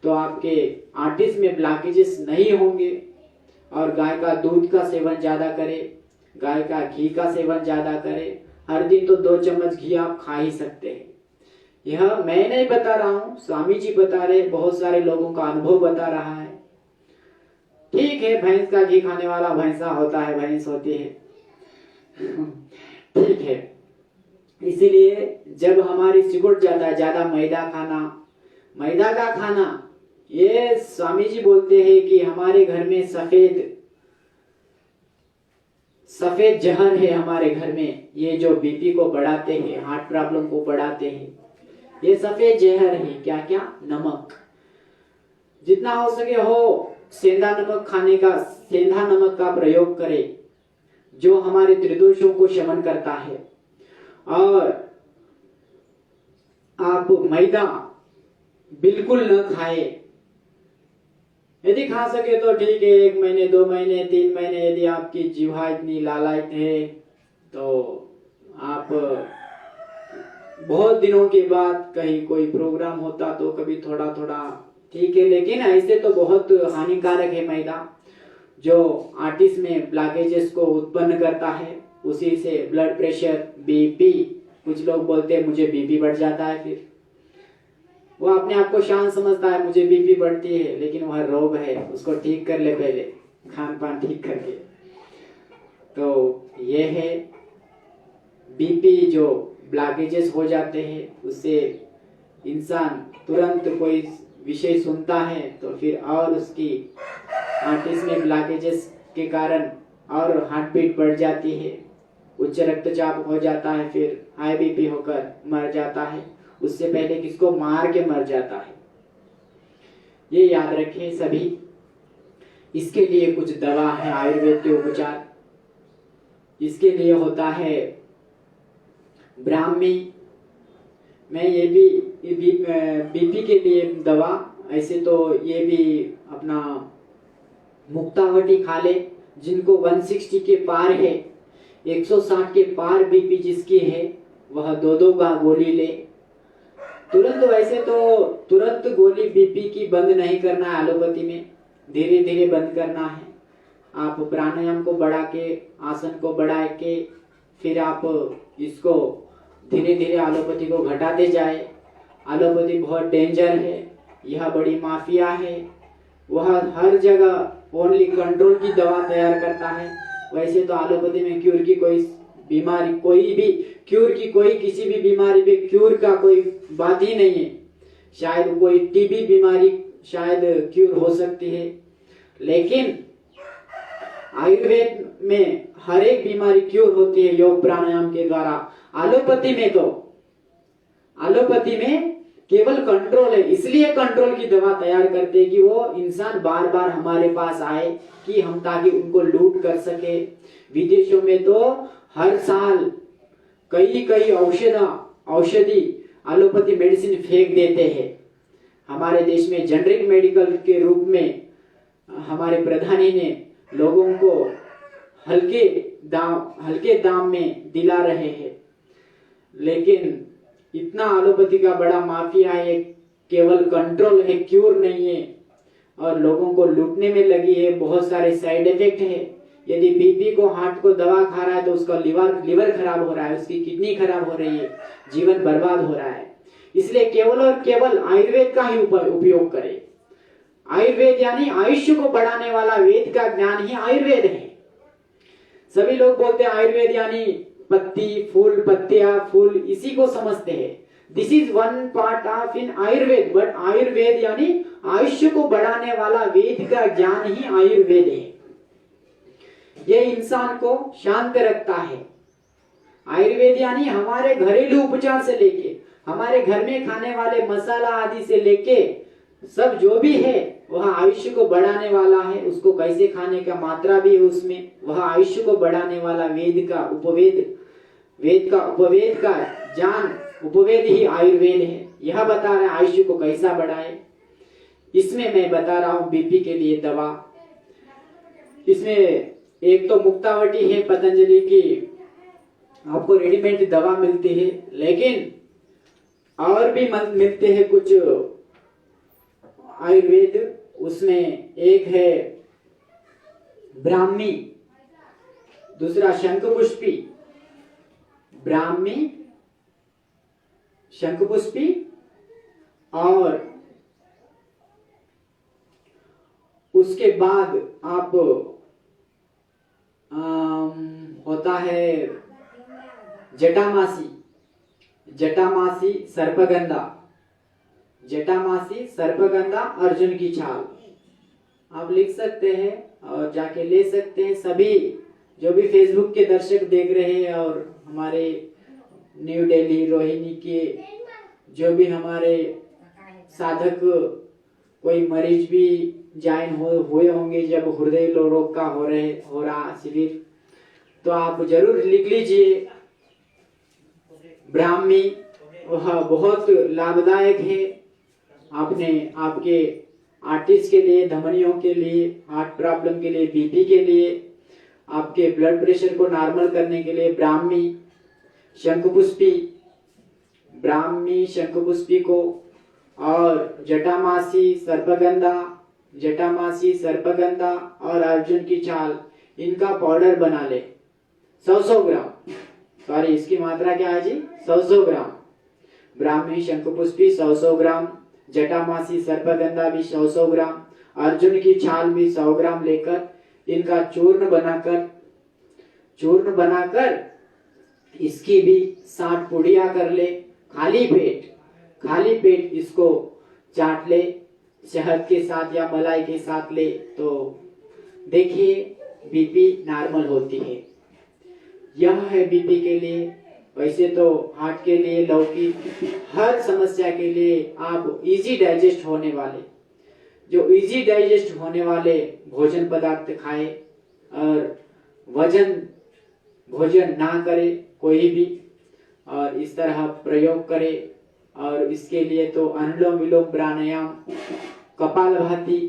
Speaker 1: तो आपके आर्टिस्ट में ब्लॉकेजेस नहीं होंगे। और गाय का दूध का सेवन ज्यादा करे, गाय का घी का सेवन ज्यादा करे। हर दिन तो 2 चम्मच घी आप खा ही सकते हैं। यह मैं नहीं बता रहा हूँ, स्वामी जी बता रहे, बहुत सारे लोगों का अनुभव बता रहा है। ठीक है, भैंस का घी खाने वाला भैंसा होता है, भैंस होती है, ठीक है। इसीलिए जब हमारी सिकुड़ जाता है ज्यादा मैदा का खाना, ये स्वामी जी बोलते हैं कि हमारे घर में सफेद जहर है हमारे घर में। ये जो बीपी को बढ़ाते हैं, हार्ट प्रॉब्लम को बढ़ाते हैं, ये सफेद जहर है। क्या क्या? नमक। जितना हो सके हो सेंधा नमक खाने का, सेंधा नमक का प्रयोग करें, जो हमारे त्रिदोषों को शमन करता है। और आप मैदा बिल्कुल न खाए। यदि खा सके तो ठीक है, 1 महीने 2 महीने 3 महीने। यदि आपकी जिह्वा इतनी लालायित है तो आप बहुत दिनों के बाद कहीं कोई प्रोग्राम होता तो कभी थोड़ा थोड़ा ठीक है, लेकिन ऐसे तो बहुत हानिकारक है मैदा, जो आर्टिस्ट में ब्लॉकेजेस को उत्पन्न करता है। उसी से ब्लड प्रेशर, बीपी, कुछ लोग बोलते हैं मुझे बीपी बढ़ जाता है, फिर वो अपने आप को शांत समझता है मुझे बीपी बढ़ती है, लेकिन वह रोग है, उसको ठीक कर ले पहले खान पान ठीक करके। तो ये है बीपी जो ब्लॉकेजेस हो जाते हैं, उससे इंसान तुरंत कोई विषय सुनता है तो फिर और उसकी आर्टिस में ब्लॉकेजेस के कारण और हार्ट बीट बढ़ जाती है, उच्च रक्तचाप हो जाता है, फिर हाई बीपी होकर मर जाता है, उससे पहले किसको मार के मर जाता है। ये याद रखें सभी। इसके लिए कुछ दवा है, आयुर्वेद के उपचार। इसके लिए होता है ब्राह्मी। मैं ये भी बीपी के लिए दवा, ऐसे तो ये भी अपना मुक्तावटी खा ले। जिनको 160 के पार है, 160 के पार बीपी जिसकी है, वह 2-2 गोली ले तुरंत। वैसे तो तुरंत गोली बीपी की बंद नहीं करना है एलोपैथी में, धीरे धीरे बंद करना है। आप प्राणायाम को बढ़ा के, आसन को बढ़ा के, फिर आप इसको धीरे धीरे एलोपैथी को घटाते जाए। एलोपैथी बहुत डेंजर है, यह बड़ी माफिया है, वह हर जगह ओनली कंट्रोल की दवा तैयार करता है। वैसे तो एलोपैथी में क्यूर की कोई बीमारी, कोई भी क्यूर की कोई किसी भी बीमारी पे क्यूर का कोई बात ही नहीं है। शायद कोई टीबी बीमारी शायद क्यूर हो सकती है, लेकिन आयुर्वेद में हर एक बीमारी क्योर होती है योग प्राणायाम के द्वारा। एलोपैथी में केवल कंट्रोल है, इसलिए कंट्रोल की दवा तैयार करते हैं कि वो इंसान बार बार हमारे पास आए, कि हम ताकि उनको लूट कर सके। विदेशों में तो हर साल कई औषधि एलोपैथी मेडिसिन फेंक देते हैं। हमारे देश में जेनरिक मेडिकल के रूप में हमारे प्रधानी ने लोगों को हल्के दाम में दिला रहे हैं, लेकिन इतना एलोपैथी का बड़ा माफिया है, केवल कंट्रोल है, क्यूर नहीं है, और लोगों को लूटने में लगी है। बहुत सारे साइड इफेक्ट है। यदि बीपी को, हार्ट को दवा खा रहा है तो उसका लिवर खराब हो रहा है, उसकी किडनी खराब हो रही है, जीवन बर्बाद हो रहा है। इसलिए केवल और केवल आयुर्वेद का ही उपयोग करें। आयुर्वेद यानी आयुष्य को बढ़ाने वाला वेद का ज्ञान ही आयुर्वेद है। सभी लोग बोलते हैं आयुर्वेद यानी पत्ती, फूल, पत्तियां, फूल, इसी को समझते हैं। This is one part of in Ayurveda, but Ayurveda यानी आयुष्य को बढ़ाने वाला वेद का ज्ञान ही आयुर्वेद है। यह इंसान को शांत रखता है। आयुर्वेद यानी हमारे घरेलू उपचार से लेके, हमारे घर में खाने वाले मसाला आदि से लेके सब जो भी है वह आयुष्य को बढ़ाने वाला है। उसको कैसे खाने का मात्रा भी है उसमें, वह आयुष्य को बढ़ाने वाला वेद का उपवेद का ज्ञान, उपवेद ही आयुर्वेद है। यह बता रहा है आयुष्य को कैसा बढ़ाए। इसमें मैं बता रहा हूं बीपी के लिए दवा। इसमें एक तो मुक्तावटी है पतंजलि की, आपको रेडीमेड दवा मिलती है, लेकिन और भी मिलते हैं कुछ आयुर्वेद। उसमें एक है ब्राह्मी, दूसरा शंखपुष्पी। ब्राह्मी, शंखपुष्पी और उसके बाद आप होता है जटामासी, जटामासी सर्पगंधा, जटामासी सर्पगंधा, अर्जुन की छाल। आप लिख सकते हैं और जाके ले सकते हैं। सभी जो भी फेसबुक के दर्शक देख रहे हैं और हमारे न्यू दिल्ली, रोहिणी के जो भी हमारे साधक, कोई मरीज भी ज्वाइन हुए होंगे जब हृदय रोग का हो रहा शिविर, तो आप जरूर लिख लीजिए। ब्राह्मी वह बहुत लाभदायक है। आपके आर्टिस्ट के लिए, धमनियों के लिए, हार्ट प्रॉब्लम के लिए, बीपी के लिए, आपके ब्लड प्रेशर को नॉर्मल करने के लिए ब्राह्मी, शंखपुष्पी, ब्राह्मी, शंखपुष्पी को और जटामासी, सर्पगंधा, जटामासी, सर्पगंधा और अर्जुन की छाल, इनका पाउडर बना ले। 100 ग्राम, सॉरी इसकी मात्रा क्या है जी, 100 ग्राम। ब्राह्मी शंखपुष्पी 100 ग्राम, जटामासी सर्पगंधा भी 100 ग्राम, अर्जुन की छाल भी 100 ग्राम लेकर इनका चूर्ण बनाकर इसकी भी 60 पुड़िया कर ले। खाली पेट इसको चाट ले, शहद के साथ या मलाई के साथ ले तो देखिए बीपी नॉर्मल होती है। यह है बीपी के लिए। वैसे तो हार्ट के लिए, लौकी, हर समस्या के लिए आप इजी डाइजेस्ट होने वाले भोजन पदार्थ खाए और वजन भोजन ना करे कोई भी, और इस तरह प्रयोग करे। और इसके लिए तो अनुलोम विलोम प्राणायाम, कपालभाति,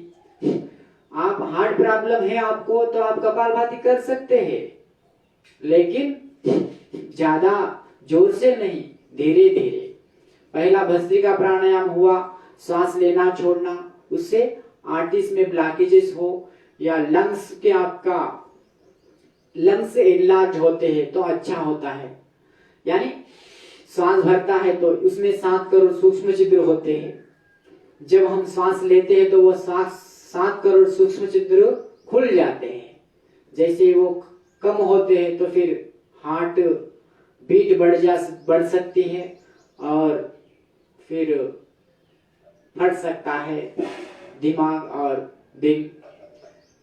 Speaker 1: आप हार्ट प्रॉब्लम है आपको तो आप कपालभाति कर सकते हैं, लेकिन ज्यादा जोर से नहीं, धीरे धीरे। पहला भस्त्रिका प्राणायाम हुआ, सांस लेना छोड़ना, उससे आर्टिस में ब्लॉकेजेस हो या लंग्स के आपका लंग्स इलाज होते हैं तो अच्छा होता है। यानी सांस भरता है तो उसमें 7 करोड़ सूक्ष्म छिद्र होते हैं। जब हम सांस लेते हैं तो वो 7 करोड़ सूक्ष्म छिद्र खुल जाते हैं। जैसे वो कम होते हैं तो फिर हार्ट बीट बढ़ सकती है और फिर फट सकता है दिमाग और दिल।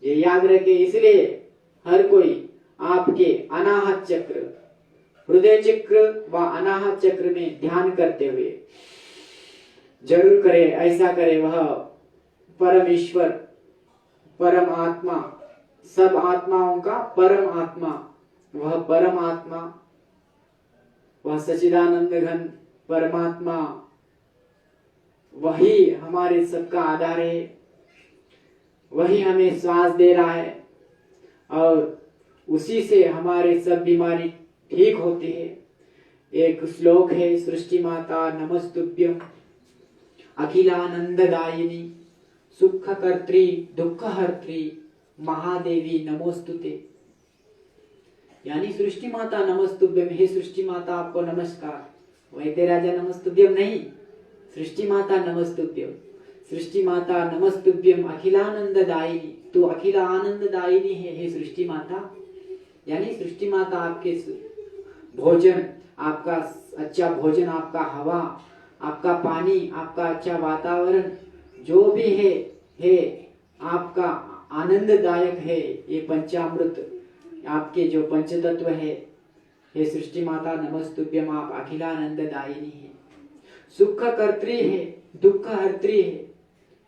Speaker 1: ये याद रखे। इसलिए हर कोई आपके अनाहत चक्र, हृदय चक्र व अनाहत चक्र में ध्यान करते हुए जरूर करे, ऐसा करे। वह परम ईश्वर, परम आत्मा, सब आत्माओं का परम आत्मा, वह परम आत्मा, वह सच्चिदानंद घन परमात्मा, वही हमारे सबका आधार है, वही हमें श्वास दे रहा है और उसी से हमारे सब बीमारी ठीक होती है। एक श्लोक है, सृष्टि माता नमस्तुभ्यं अखिलानंददायिनी सुख कर्त्री दुख हर्त्री महादेवी नमोस्तुते। यानी सृष्टि माता नमस्तुभ्यम, हे सृष्टि माता आपको नमस्कार। वैद्य राजा नमस्तुभ्यम नहीं, सृष्टि माता नमस्तुभ्यम। सृष्टि माता नमस्तुभ्यम अखिलानंददायिनी, तू अखिल आनंददायिनी है हे सृष्टि माता। यानी सृष्टि माता आपके भोजन, आपका अच्छा भोजन, आपका हवा, आपका पानी, आपका अच्छा वातावरण जो भी है आपका आनंददायक है। ये पंचामृत, आपके जो पंचतत्व है, हे सृष्टि माता नमस्तुभ्यम, आप अखिलानंददायिनी है, सुख कर्त्री है, दुख हर्त्री है।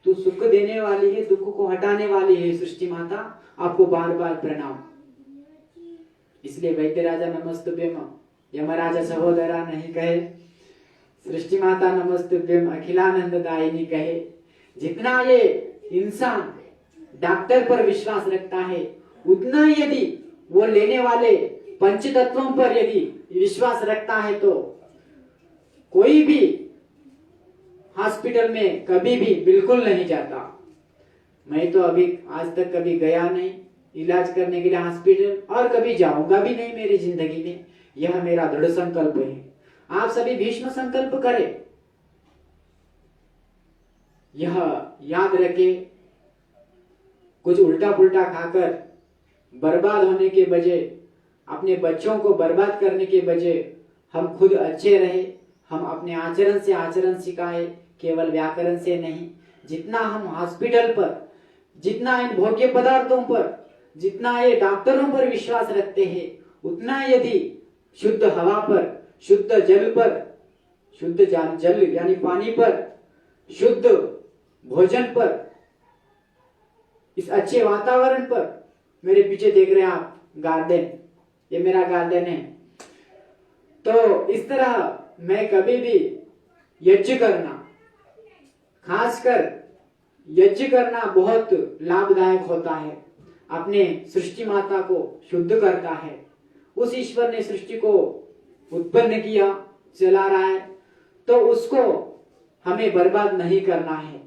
Speaker 1: तू सुख देने वाली है, दुख को हटाने वाली है सृष्टि माता, आपको बार बार प्रणाम। इसलिए वैद्य राजा नमस्तुभ्यम, यमराजा सहोदरा नहीं कहे, सृष्टि माता नमस्तुभ्यम अखिलानंददायिनी कहे। जितना ये इंसान डॉक्टर पर विश्वास रखता है, उतना यदि वो लेने वाले पंचतत्वों पर यदि विश्वास रखता है तो कोई भी हॉस्पिटल में कभी भी बिल्कुल नहीं जाता। मैं तो अभी आज तक कभी गया नहीं इलाज करने के लिए हॉस्पिटल, और कभी जाऊंगा भी नहीं मेरी जिंदगी में। यह मेरा दृढ़ संकल्प है। आप सभी भीष्म संकल्प करें। यह याद रखे, कुछ उल्टा पुल्टा खाकर बर्बाद होने के बजाय, अपने बच्चों को बर्बाद करने के बजाय हम खुद अच्छे रहे, हम अपने आचरण से आचरण सिखाए, केवल व्याकरण से नहीं। जितना हम हॉस्पिटल पर, जितना इन भोग्य पदार्थों पर, जितना ये डॉक्टरों पर विश्वास रखते हैं, उतना यदि शुद्ध हवा पर, शुद्ध जल पर, शुद्ध जल यानी पानी पर, शुद्ध भोजन पर, इस अच्छे वातावरण पर, मेरे पीछे देख रहे हैं आप गार्डन, ये मेरा गार्डन है। तो इस तरह मैं कभी भी यज्ञ करना, खासकर यज्ञ करना बहुत लाभदायक होता है। अपने सृष्टि माता को शुद्ध करता है। उस ईश्वर ने सृष्टि को उत्पन्न किया, चला रहा है, तो उसको हमें बर्बाद नहीं करना है।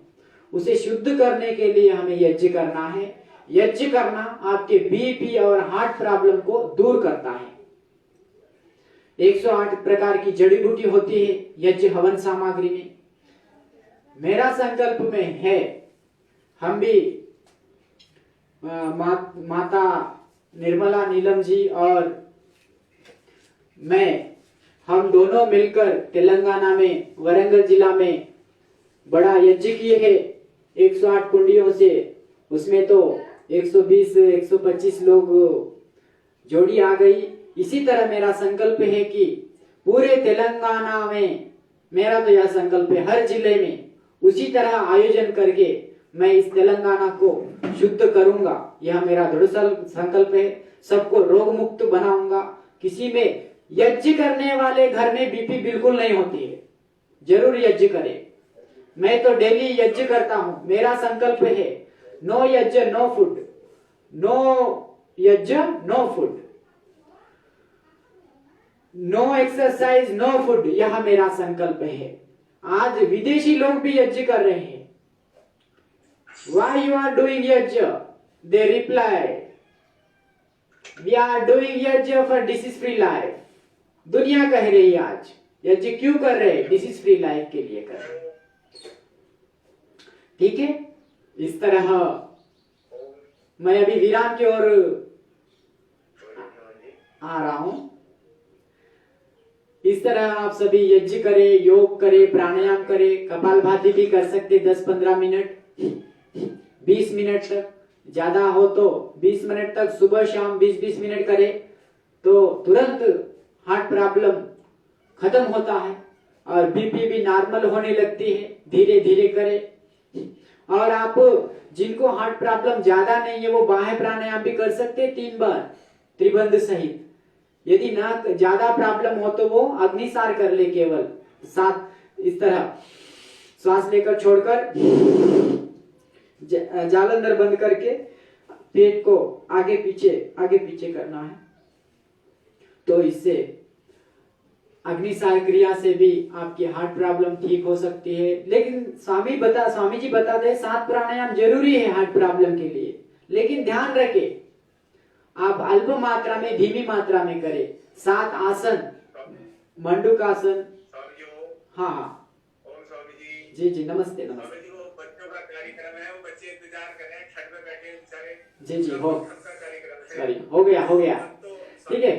Speaker 1: उसे शुद्ध करने के लिए हमें यज्ञ करना है। यज्ञ करना आपके बीपी और हार्ट प्रॉब्लम को दूर करता है। 108 प्रकार की जड़ी बूटी होती है यज्ञ हवन सामग्री में। मेरा संकल्प में है हम भी माता निर्मला नीलम जी और मैं, हम दोनों मिलकर तेलंगाना में वरंगल जिला में बड़ा यज्ञ किए हैं 108 कुंडियों से। उसमें तो 120 125 लोग जोड़ी आ गई। इसी तरह मेरा संकल्प है कि पूरे तेलंगाना में, मेरा तो यह संकल्प है हर जिले में उसी तरह आयोजन करके मैं इस तेलंगाना को शुद्ध करूंगा। यह मेरा दृढ़ संकल्प है। सबको रोग मुक्त बनाऊंगा। किसी में यज्ञ करने वाले घर में बीपी बिल्कुल नहीं होती है, जरूर यज्ञ करें। मैं तो डेली यज्ञ करता हूं। मेरा संकल्प है नो यज्ञ नो फूड, नो यज्ञ no food, no exercise no food, यह मेरा संकल्प है। आज विदेशी लोग भी यज्ञ कर रहे हैं। Why you are doing यज्ञ? They reply, we are doing यज्ञ for disease free life। दुनिया कह रही है आज यज्ञ क्यों कर रहे हैं? डिसीज फ्री लाइफ के लिए कर रहे हैं। ठीक है, इस तरह मैं अभी विराम की ओर आ रहा हूं। इस तरह आप सभी यज्ञ करें, योग करें, प्राणायाम करें, कपालभाति भी कर सकते 10-15 मिनट, 20 मिनट तक, ज्यादा हो तो 20 मिनट तक सुबह शाम 20-20 मिनट करें तो तुरंत हार्ट प्रॉब्लम खत्म होता है और बीपी भी नॉर्मल होने लगती है। धीरे धीरे करें। और आप जिनको हार्ट प्रॉब्लम ज्यादा नहीं है वो बाह्य प्राणायाम भी कर सकते 3 बार त्रिबंध सहित। यदि ना ज्यादा प्रॉब्लम हो तो वो अग्निसार कर ले, केवल 7 इस तरह श्वास लेकर छोड़कर जालंधर बंद करके पेट को आगे पीछे करना है। तो इससे अग्निसार क्रिया से भी आपकी हार्ट प्रॉब्लम ठीक हो सकती है। लेकिन स्वामी जी बताते हैं 7 प्राणायाम जरूरी है हार्ट प्रॉब्लम के लिए, लेकिन ध्यान रखें आप अल्प मात्रा में, धीमी मात्रा में करें। 7 आसन, मंडूकासन। हाँ जी जी, नमस्ते नमस्ते जी जी, हो गया ठीक है,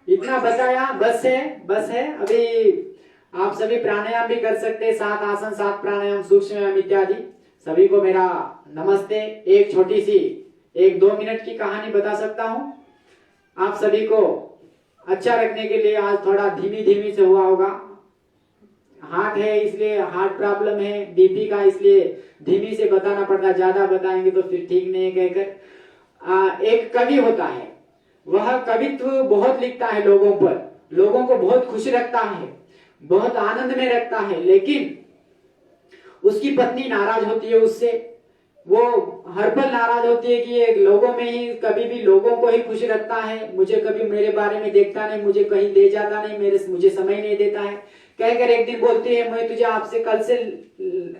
Speaker 1: इतना बताया, बस है। अभी आप सभी प्राणायाम भी कर सकते हैं, 7 आसन, 7 प्राणायाम, सूक्ष्म व्यायाम इत्यादि। सभी को मेरा नमस्ते। एक छोटी सी 1-2 मिनट की कहानी बता सकता हूँ आप सभी को अच्छा रखने के लिए। आज थोड़ा धीमी से हुआ होगा, हार्ट है इसलिए, हार्ट प्रॉब्लम है, बीपी का, इसलिए धीमी से बताना पड़ता। ज्यादा बताएंगे तो फिर ठीक नहीं है कहकर। एक कवि होता है, वह कवित्व बहुत लिखता है लोगों पर, लोगों को बहुत खुश रखता है, बहुत आनंद में रखता है। लेकिन उसकी पत्नी नाराज होती है उससे, वो हर पल नाराज होती है कि ये लोगों में ही, कभी भी लोगों को ही खुश रखता है, मुझे कभी मेरे बारे में देखता नहीं, मुझे कहीं ले जाता नहीं, मुझे समय नहीं देता है। कहकर एक दिन बोलती है, मैं तुझे आपसे कल से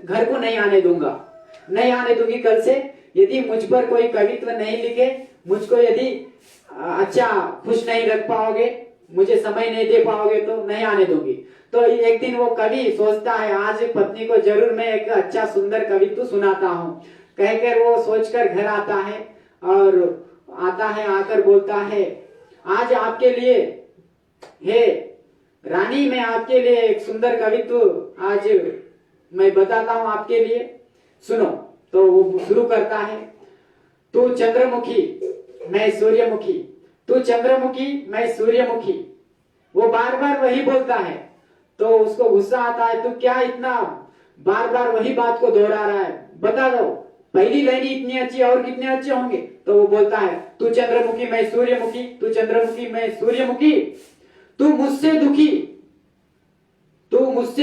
Speaker 1: घर को नहीं आने दूंगी कल से। यदि मुझ पर कोई कवित्व नहीं लिखे, मुझको यदि अच्छा खुश नहीं रख पाओगे, मुझे समय नहीं दे पाओगे तो नहीं आने दूंगी। तो एक दिन वो कवि सोचता है आज पत्नी को जरूर मैं एक अच्छा सुंदर कवित्व सुनाता हूँ। कहकर वो सोचकर घर आता है और आकर बोलता है, आज आपके लिए हे रानी, मैं आपके लिए एक सुंदर कवित्व आज मैं बताता हूँ आपके लिए, सुनो। तो वो शुरू करता है, तू चंद्रमुखी मैं सूर्यमुखी, तू चंद्रमुखी मैं सूर्यमुखी। वो बार बार वही बोलता है। तो उसको गुस्सा आता है, तू क्या इतना बार बार वही बात को दोहरा रहा है, बता दो पहली लाइन इतनी अच्छी और कितने अच्छे होंगे। तो वो बोलता है, तू चंद्रमुखी मैं सूर्यमुखी, तू चंद्रमुखी मैं सूर्यमुखी, तू मुझसे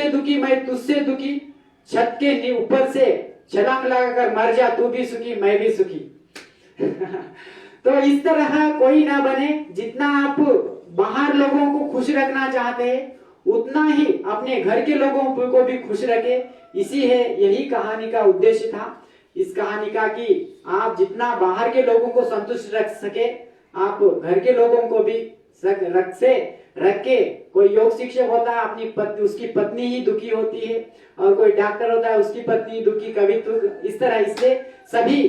Speaker 1: दुखी मैं तुझसे दुखी, छत के ऊपर से छलांग लगाकर मर जा, तू भी सुखी मैं भी सुखी। तो इस तरह कोई ना बने। जितना आप बाहर लोगों को खुश रखना चाहते हैं, उतना ही अपने घर के लोगों को भी खुश रखे। यही कहानी का उद्देश्य था। इस कहानी का कि आप जितना बाहर के लोगों को संतुष्ट रख सके, आप घर के लोगों को भी रख के, कोई योग शिक्षक होता है अपनी पत्नी, उसकी पत्नी ही दुखी होती है, और कोई डॉक्टर होता है उसकी पत्नी दुखी, कभी तो इस तरह। इसलिए सभी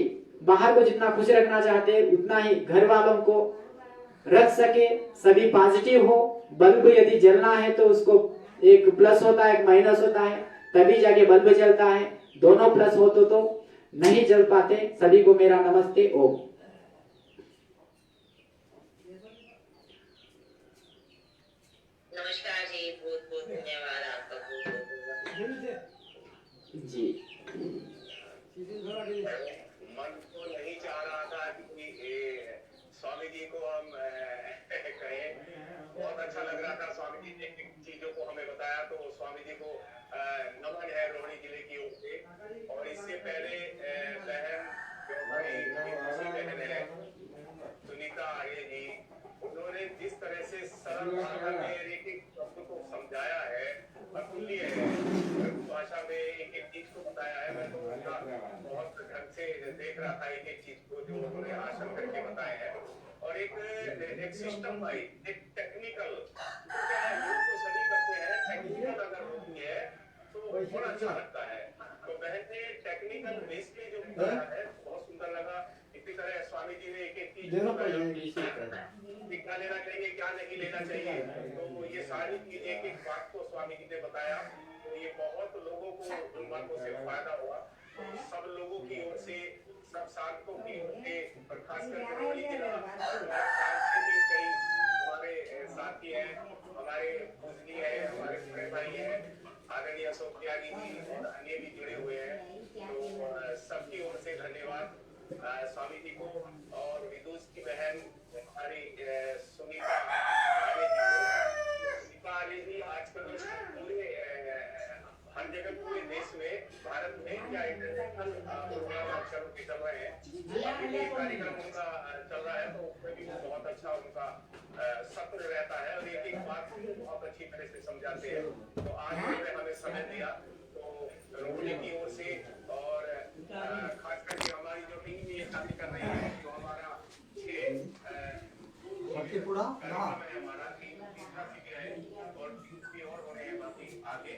Speaker 1: बाहर को जितना खुश रखना चाहते हैं उतना ही घर वालों को रख सके, सभी पॉजिटिव हो। बल्ब यदि जलना है तो उसको एक प्लस होता है एक माइनस होता है, तभी जाके बल्ब जलता है। दोनों प्लस हो तो नहीं जल पाते। सभी को मेरा नमस्ते। ओम।
Speaker 2: नमस्कार जी, बहुत बहुत धन्यवाद आपका, बहुत बहुत
Speaker 1: जी
Speaker 4: मन तो नहीं चाह रहा था कि स्वामी जी को हम कहें। बहुत अच्छा लग रहा था, स्वामी जी ने चीजों को हमें बताया, तो स्वामी जी को नमन है रोहिणी जिले की ओर से। और इससे पहले बहन जो हमारी दूसरी बहन है सुनीता आर्य जी, उन्होंने जिस तरह से सरल भाषा में एक एक शब्द को समझाया है, अतुल्य है, भाषा में एक एक चीज को बताया है। मैं तो उनका बहुत ढंग से देख रहा था एक एक चीज को जो उन्होंने आसन करके बताए हैं। और एक सिस्टम वाइज, एक टेक्निकल, क्या है योग तो सभी करते हैं, टेक्निकल अगर होती है तो बड़ा अच्छा लगता है। तो बहन ने टेक्निकल बेस पे जो बताया है बहुत सुंदर लगा। इसी तरह स्वामी जी ने एक एक चीज क्या लेना चाहिए क्या नहीं लेना चाहिए, तो ये सारी चीज एक एक बात को स्वामी जी ने बताया। तो ये बहुत लोगों को उन बातों से फायदा हुआ। तो सब लोगों की ओर से, सब साधकों की ओर से, और खासकर रोहिणी जिला से भी कई हमारे साथी हैं, हमारे पूजनी है, हमारे बड़े भाई हैं, आदरणीय अशोक त्यागी जी और अन्य भी जुड़े हुए हैं। तो सबकी ओर से धन्यवाद स्वामी जी को। और विदुष की बहन हमारी सुनीता आर्य जी को। सुनीता आर्य जी आजकल पूरे हर जगह, पूरे देश में, भारत में क्या इंटरनेशनल प्रोग्राम चल रहे हैं, अभी भी कार्यक्रम उनका चल रहा है, तो उसमें भी बहुत अच्छा उनका सत्र रहता है और एक एक बात बहुत अच्छी तरह से समझाते हैं। तो आज उन्होंने हमें समय दिया, तो रोहिणी की ओर से और खास करके हमारी जो टीम ये शादी कर रही है, जो हमारा कार्यक्रम है, हमारा टीम है और भी और हो रहे हैं बाकी आगे।